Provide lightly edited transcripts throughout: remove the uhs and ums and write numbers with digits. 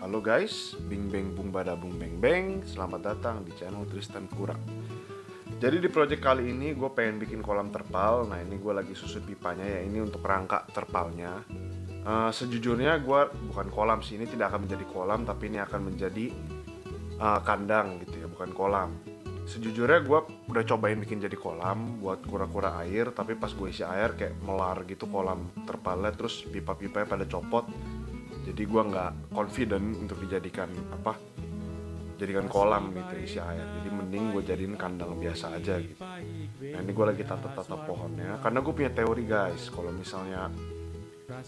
Halo guys, bing beng bung bada bung beng beng. Selamat datang di channel Tristan Pura. Jadi di project kali ini gue pengen bikin kolam terpal. Nah ini gue lagi susun pipanya ya, ini untuk rangka terpalnya. Sejujurnya gue bukan kolam sih, ini tidak akan menjadi kolam, tapi ini akan menjadi kandang gitu ya, bukan kolam. Sejujurnya gue udah cobain bikin jadi kolam buat kura-kura air, tapi pas gue isi air kayak melar gitu kolam terpalnya, terus pipa-pipanya pada copot. Jadi gue nggak confident untuk jadikan kolam gitu isi air. Jadi mending gue jadiin kandang biasa aja gitu. Nah ini gue lagi tata-tata pohonnya, karena gue punya teori guys, kalau misalnya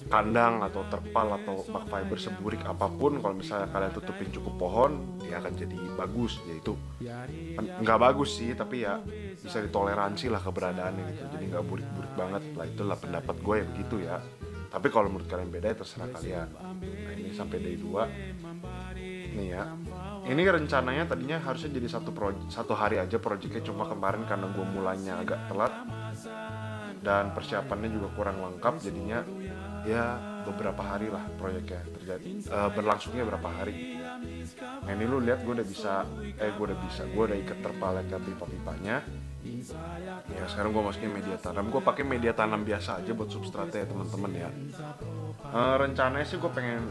kandang atau terpal atau bak fiber seburik apapun, kalau misalnya kalian tutupin cukup pohon, dia akan jadi bagus. Yaitu nggak bagus sih, tapi ya bisa ditoleransi lah keberadaannya gitu, jadi nggak burik-burik banget lah. Itulah pendapat gue ya, begitu ya. Tapi kalau menurut kalian beda ya terserah kalian. Nah ini sampai day 2 nih ya. Ini rencananya tadinya harusnya jadi satu hari aja proyeknya, cuma kemarin karena gue mulainya agak telat dan persiapannya juga kurang lengkap, jadinya ya beberapa hari lah proyeknya terjadi, berlangsungnya berapa hari. Nah ini lu lihat gue udah ikat terpalnya ke pipa-pipanya ya. Sekarang gue masukin media tanam, gue pakai media tanam biasa aja buat substratnya ya teman-teman ya. Rencananya sih gue pengen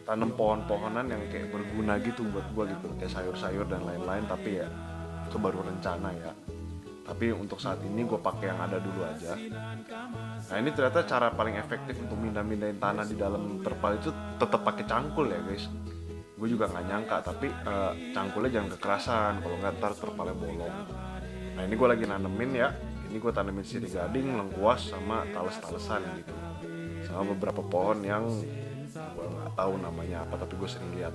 tanam pohon-pohonan yang kayak berguna gitu buat gue gitu, kayak sayur-sayur dan lain-lain, tapi ya itu baru rencana ya. Tapi untuk saat ini gue pakai yang ada dulu aja. Nah ini ternyata cara paling efektif untuk mindahin tanah di dalam terpal itu tetap pakai cangkul ya guys. Gue juga nggak nyangka, tapi cangkulnya jangan kekerasan, kalau nggak ntar terpalnya bolong. Nah ini gue lagi nanemin ya. Ini gue tanemin sirih gading, lengkuas, sama tales-talesan gitu, sama beberapa pohon yang gue nggak tahu namanya apa, tapi gue sering lihat.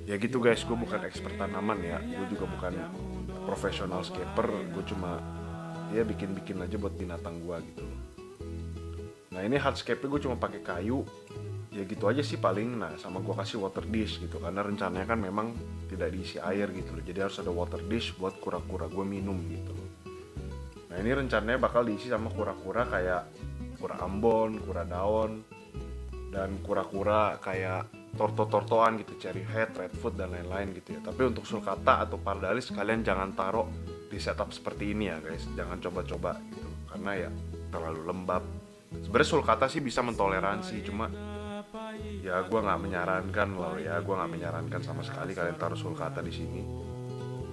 Ya gitu guys, gue bukan expert tanaman ya, gue juga bukan profesional scaper, gue cuma ya bikin aja buat binatang gue gitu. Nah ini hardscape gue cuma pakai kayu, ya gitu aja sih paling. Nah sama gue kasih water dish gitu, karena rencananya kan memang tidak diisi air gitu loh, jadi harus ada water dish buat kura-kura gue minum gitu loh. Nah ini rencananya bakal diisi sama kura-kura kayak kura ambon, kura daun, dan kura-kura kayak torto-tortoan gitu, cherry head, redfoot dan lain-lain gitu ya. Tapi untuk sulcata atau pardalis kalian jangan taruh di setup seperti ini ya guys, jangan coba-coba gitu, karena ya terlalu lembab. Sebenarnya sulcata sih bisa mentoleransi, cuma ya gue nggak menyarankan loh ya, gue nggak menyarankan sama sekali kalian taruh sulcata di sini.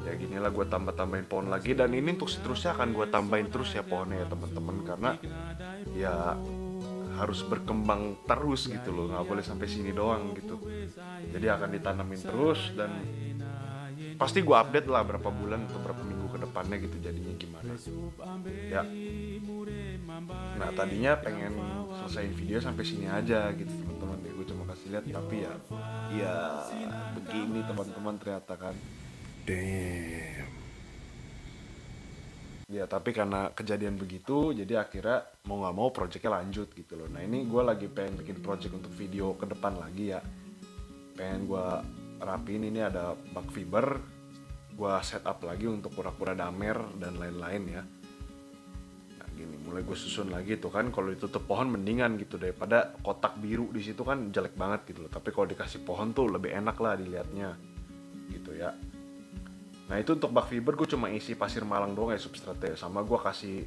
Ya ginilah, gue tambahin pohon lagi, dan ini untuk seterusnya akan gue tambahin terus ya pohonnya ya teman-teman, karena ya harus berkembang terus gitu loh, nggak boleh sampai sini doang gitu. Jadi akan ditanamin terus, dan pasti gue update lah berapa bulan atau berapa minggu ke depannya gitu jadinya gimana ya. Nah tadinya pengen selesaiin video sampai sini aja gitu teman-teman ya, gue cuma kasih lihat, tapi ya begini teman-teman ternyata kan. Damn. Ya tapi karena kejadian begitu, jadi akhirnya mau nggak mau projectnya lanjut gitu loh. Nah ini gue lagi pengen bikin project untuk video ke depan lagi ya. Pengen gue rapiin, ini ada bak fiber, gue setup lagi untuk kura-kura damer dan lain-lain ya. Nah gini, mulai gue susun lagi tuh kan, kalau ditutup pohon mendingan gitu, daripada kotak biru di situ kan jelek banget gitu loh. Tapi kalau dikasih pohon tuh lebih enak lah dilihatnya gitu ya. Nah itu untuk bak fiber gue cuma isi pasir malang doang ya substratnya, sama gue kasih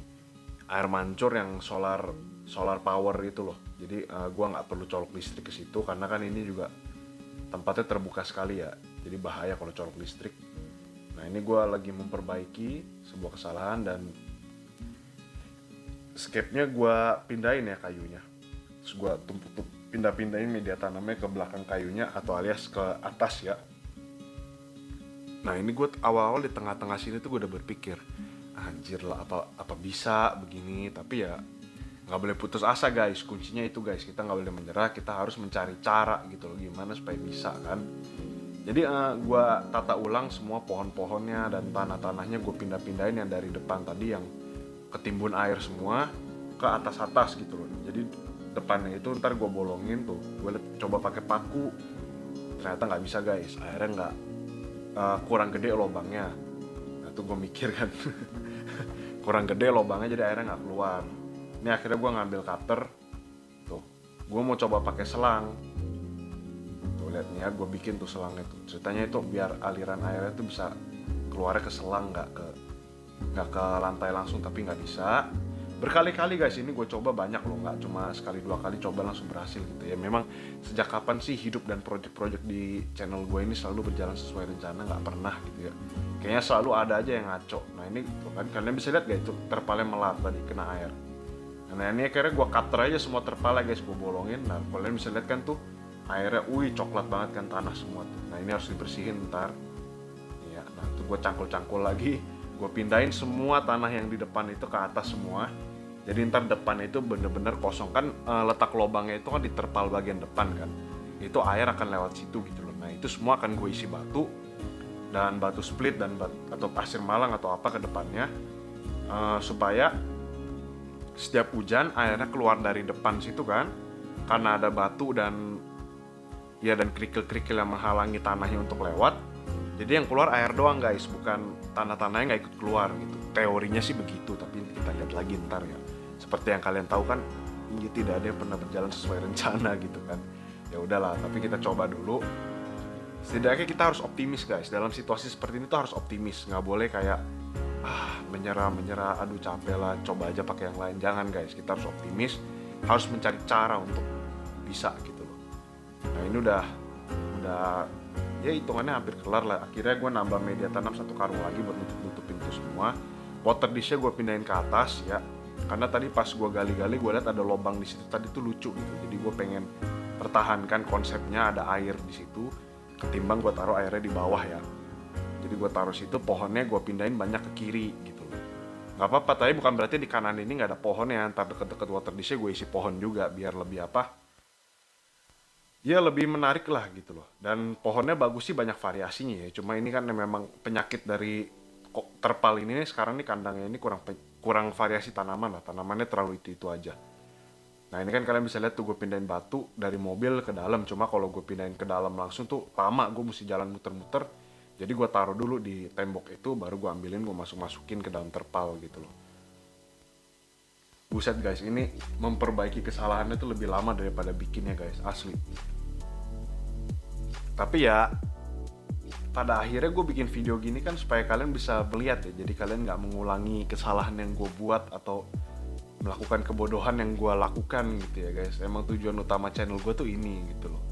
air mancur yang solar power itu loh. Jadi gue nggak perlu colok listrik ke situ, karena kan ini juga tempatnya terbuka sekali ya, jadi bahaya kalau colok listrik. Nah ini gue lagi memperbaiki sebuah kesalahan, dan scape-nya gue pindahin ya kayunya. Terus gue pindahin media tanamnya ke belakang kayunya, atau alias ke atas ya. Nah ini gue awal-awal di tengah-tengah sini tuh gue udah berpikir, anjir lah apa bisa begini. Tapi ya nggak boleh putus asa guys, kuncinya itu guys, kita nggak boleh menyerah, kita harus mencari cara gitu loh, gimana supaya bisa kan. Jadi gue tata ulang semua pohon-pohonnya, dan tanah-tanahnya gue pindahin yang dari depan tadi yang ketimbun air semua ke atas-atas gitu loh. Jadi depannya itu ntar gue bolongin tuh, gue coba pakai paku, ternyata nggak bisa guys, akhirnya nggak kurang gede lubangnya. Nah tuh gue mikir kan kurang gede lubangnya, jadi airnya nggak keluar. Ini akhirnya gue ngambil cutter tuh, gue mau coba pakai selang. nih ya, gue bikin tuh selangnya tuh. Ceritanya itu biar aliran airnya tuh bisa keluarnya ke selang, nggak ke lantai langsung, tapi nggak bisa. Berkali-kali guys, ini gue coba banyak loh, nggak cuma sekali dua kali coba langsung berhasil gitu ya. Memang sejak kapan sih hidup dan project-project di channel gue ini selalu berjalan sesuai rencana, nggak pernah gitu ya. Kayaknya selalu ada aja yang ngaco. Nah ini tuh kan kalian bisa lihat guys, itu terpalnya melar tadi kena air. Nah ini akhirnya gue cutter aja semua terpalnya guys, gue bolongin. Nah kalian bisa lihat kan tuh airnya, coklat banget kan tanah semua tuh. Nah ini harus dibersihin ntar. Ya, nah tuh gue cangkul-cangkul lagi, gue pindahin semua tanah yang di depan itu ke atas semua. Jadi ntar depan itu bener-bener kosong kan, letak lubangnya itu kan di terpal bagian depan kan. Itu air akan lewat situ gitu loh. Nah itu semua akan gue isi batu dan batu split dan atau pasir malang atau apa ke depannya, supaya setiap hujan airnya keluar dari depan situ kan. Karena ada batu dan kerikil-kerikil yang menghalangi tanahnya untuk lewat. Jadi yang keluar air doang guys, bukan tanah-tanahnya nggak ikut keluar gitu. Teorinya sih begitu, tapi kita lihat lagi ntar ya. Seperti yang kalian tahu kan, ini tidak ada yang pernah berjalan sesuai rencana gitu kan. Ya udahlah, tapi kita coba dulu. Setidaknya kita harus optimis guys. Dalam situasi seperti ini tuh harus optimis, nggak boleh kayak menyerah, aduh capek lah, coba aja pakai yang lain. Jangan guys, kita harus optimis, harus mencari cara untuk bisa gitu loh. Nah ini udah ya hitungannya hampir kelar lah. Akhirnya gue nambah media tanam 1 karung lagi buat nutupin itu semua. Water dishnya gue pindahin ke atas ya, karena tadi pas gue gali-gali gue lihat ada lubang di situ tadi tuh lucu gitu. Jadi gue pengen pertahankan konsepnya ada air di situ, ketimbang gue taruh airnya di bawah ya. Jadi gue taruh situ, pohonnya gue pindahin banyak ke kiri gitu. Gak apa-apa, tapi bukan berarti di kanan ini gak ada pohonnya. Ntar deket-deket water dishnya gue isi pohon juga, biar lebih ya lebih menarik lah gitu loh. Dan pohonnya bagus sih, banyak variasinya ya. Cuma ini kan memang penyakit dari terpal ini nih, sekarang nih kandangnya ini kurang variasi tanaman lah. Tanamannya terlalu itu aja. Nah ini kan kalian bisa lihat tuh gue pindahin batu dari mobil ke dalam. Cuma kalau gue pindahin ke dalam langsung tuh lama, gue mesti jalan muter-muter. Jadi gue taruh dulu di tembok itu, baru gue ambilin, gue masukin ke dalam terpal gitu loh. Buset guys, ini memperbaiki kesalahannya tuh lebih lama daripada bikinnya guys, asli. Tapi ya pada akhirnya gue bikin video gini kan supaya kalian bisa melihat ya. Jadi kalian gak mengulangi kesalahan yang gue buat atau melakukan kebodohan yang gue lakukan gitu ya guys. Emang tujuan utama channel gue tuh ini gitu loh.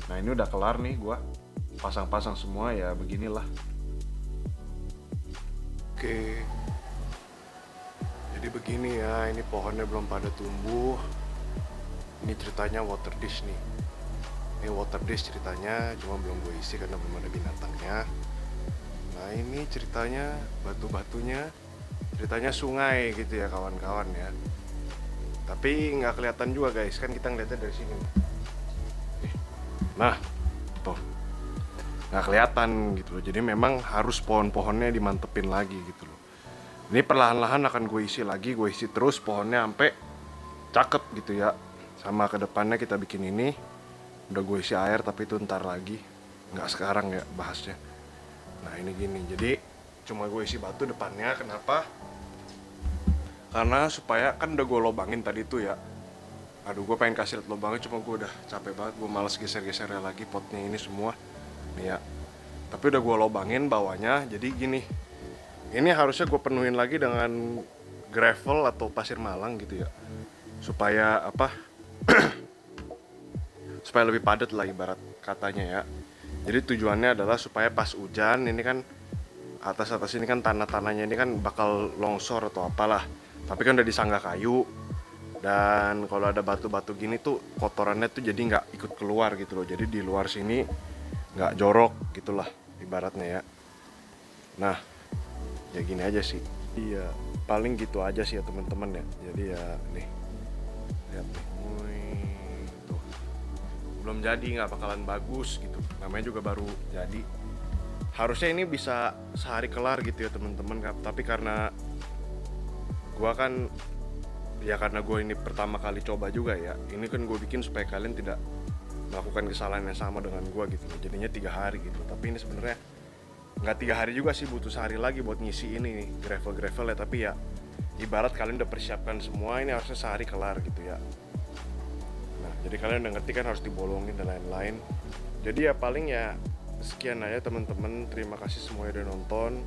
Nah ini udah kelar nih, gue pasang-pasang semua ya, beginilah. Oke, jadi begini ya, ini pohonnya belum pada tumbuh. Ini ceritanya water dish nih. Ini water dish ceritanya, cuma belum gue isi karena belum ada binatangnya. Nah ini ceritanya batu-batunya, ceritanya sungai gitu ya kawan-kawan ya. Tapi nggak kelihatan juga guys, kan kita ngeliatnya dari sini. Nah, tuh nggak kelihatan gitu loh. Jadi memang harus pohon-pohonnya dimantepin lagi gitu loh. Ini perlahan-lahan akan gue isi lagi, gue isi terus pohonnya sampai cakep gitu ya. Sama ke depannya kita bikin ini. Udah gue isi air tapi itu ntar lagi, nggak sekarang ya bahasnya. Nah ini gini, jadi cuma gue isi batu depannya. Kenapa? Karena supaya kan udah gue lobangin tadi tuh ya. Aduh gue pengen kasih lihat lobangnya, cuma gue udah capek banget, gue males geser-gesernya lagi potnya ini semua nih ya. Tapi udah gue lobangin bawahnya, jadi gini. Ini harusnya gue penuhin lagi dengan gravel atau pasir malang gitu ya, supaya apa? Supaya lebih padat lah ibarat katanya ya. Jadi tujuannya adalah supaya pas hujan ini kan atas ini kan tanah-tanahnya ini kan bakal longsor atau apalah. Tapi kan udah disanggah kayu, dan kalau ada batu-batu gini tuh kotorannya tuh jadi nggak ikut keluar gitu loh. Jadi di luar sini nggak jorok gitulah ibaratnya ya. Nah ya gini aja sih. Iya paling gitu aja sih ya teman-teman ya. Jadi ya nih lihat nih. Belum jadi, nggak bakalan bagus gitu, namanya juga baru jadi. Harusnya ini bisa sehari kelar gitu ya teman-teman, tapi karena gua kan ya, karena gue ini pertama kali coba juga ya, ini kan gue bikin supaya kalian tidak melakukan kesalahan yang sama dengan gue gitu, jadinya 3 hari gitu. Tapi ini sebenarnya nggak 3 hari juga sih, butuh sehari lagi buat ngisi ini gravel ya. Tapi ya ibarat kalian udah persiapkan semua, ini harusnya sehari kelar gitu ya. Jadi kalian udah ngerti kan harus dibolongin dan lain-lain. Jadi ya paling ya sekian aja teman-teman. Terima kasih semuanya udah nonton.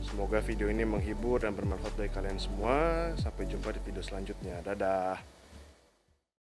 Semoga video ini menghibur dan bermanfaat bagi kalian semua. Sampai jumpa di video selanjutnya. Dadah.